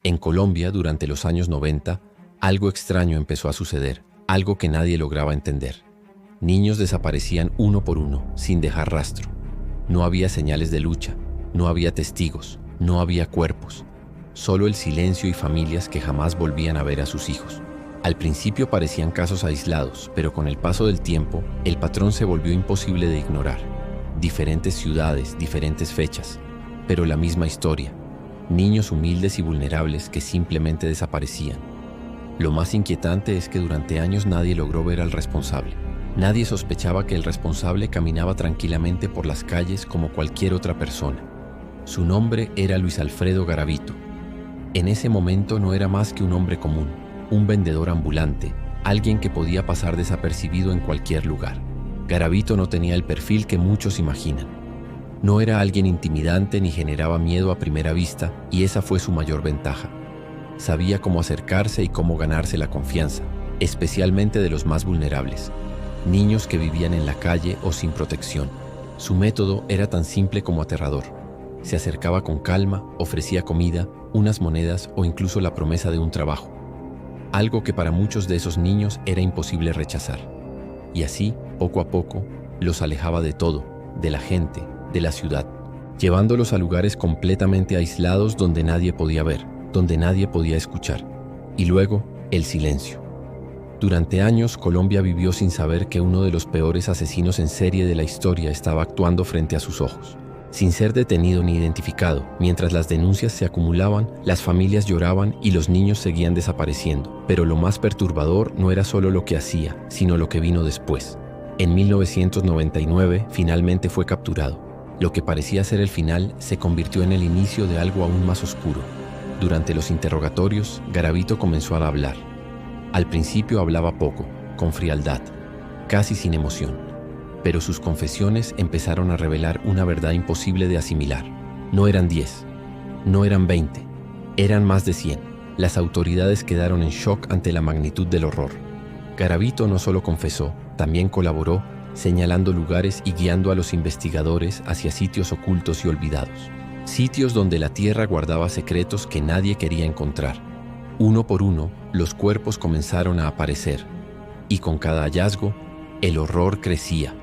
En Colombia, durante los años 90, algo extraño empezó a suceder, algo que nadie lograba entender. Niños desaparecían uno por uno, sin dejar rastro. No había señales de lucha, no había testigos, no había cuerpos. Solo el silencio y familias que jamás volvían a ver a sus hijos. Al principio parecían casos aislados, pero con el paso del tiempo, el patrón se volvió imposible de ignorar. Diferentes ciudades, diferentes fechas, pero la misma historia. Niños humildes y vulnerables que simplemente desaparecían. Lo más inquietante es que durante años nadie logró ver al responsable. Nadie sospechaba que el responsable caminaba tranquilamente por las calles como cualquier otra persona. Su nombre era Luis Alfredo Garavito. En ese momento no era más que un hombre común, un vendedor ambulante, alguien que podía pasar desapercibido en cualquier lugar. Garavito no tenía el perfil que muchos imaginan. No era alguien intimidante ni generaba miedo a primera vista, y esa fue su mayor ventaja. Sabía cómo acercarse y cómo ganarse la confianza, especialmente de los más vulnerables, niños que vivían en la calle o sin protección. Su método era tan simple como aterrador. Se acercaba con calma, ofrecía comida, unas monedas o incluso la promesa de un trabajo. Algo que para muchos de esos niños era imposible rechazar. Y así, poco a poco, los alejaba de todo, de la gente, de la ciudad, llevándolos a lugares completamente aislados donde nadie podía ver, donde nadie podía escuchar. Y luego, el silencio. Durante años, Colombia vivió sin saber que uno de los peores asesinos en serie de la historia estaba actuando frente a sus ojos. Sin ser detenido ni identificado, mientras las denuncias se acumulaban, las familias lloraban y los niños seguían desapareciendo. Pero lo más perturbador no era solo lo que hacía, sino lo que vino después. En 1999, finalmente fue capturado. Lo que parecía ser el final se convirtió en el inicio de algo aún más oscuro. Durante los interrogatorios, Garavito comenzó a hablar. Al principio hablaba poco, con frialdad, casi sin emoción. Pero sus confesiones empezaron a revelar una verdad imposible de asimilar. No eran 10, no eran 20, eran más de 100. Las autoridades quedaron en shock ante la magnitud del horror. Garavito no solo confesó, también colaboró, señalando lugares y guiando a los investigadores hacia sitios ocultos y olvidados. Sitios donde la tierra guardaba secretos que nadie quería encontrar. Uno por uno, los cuerpos comenzaron a aparecer, y con cada hallazgo, el horror crecía.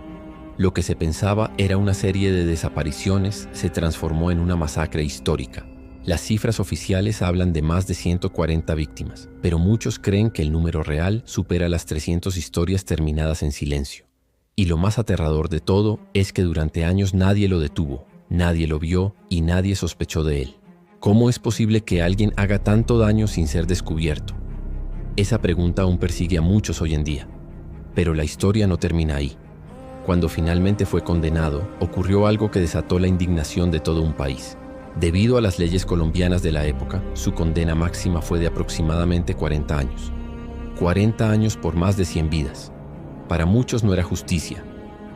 Lo que se pensaba era una serie de desapariciones se transformó en una masacre histórica. Las cifras oficiales hablan de más de 140 víctimas, pero muchos creen que el número real supera las 300 historias terminadas en silencio. Y lo más aterrador de todo es que durante años nadie lo detuvo, nadie lo vio y nadie sospechó de él. ¿Cómo es posible que alguien haga tanto daño sin ser descubierto? Esa pregunta aún persigue a muchos hoy en día. Pero la historia no termina ahí. Cuando finalmente fue condenado, ocurrió algo que desató la indignación de todo un país. Debido a las leyes colombianas de la época, su condena máxima fue de aproximadamente 40 años. 40 años por más de 100 vidas. Para muchos no era justicia,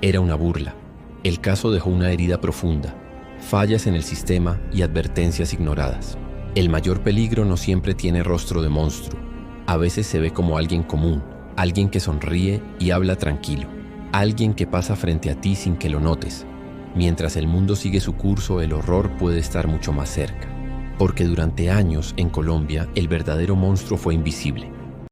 era una burla. El caso dejó una herida profunda, fallas en el sistema y advertencias ignoradas. El mayor peligro no siempre tiene rostro de monstruo. A veces se ve como alguien común, alguien que sonríe y habla tranquilo. Alguien que pasa frente a ti sin que lo notes. Mientras el mundo sigue su curso, el horror puede estar mucho más cerca. Porque durante años en Colombia, el verdadero monstruo fue invisible.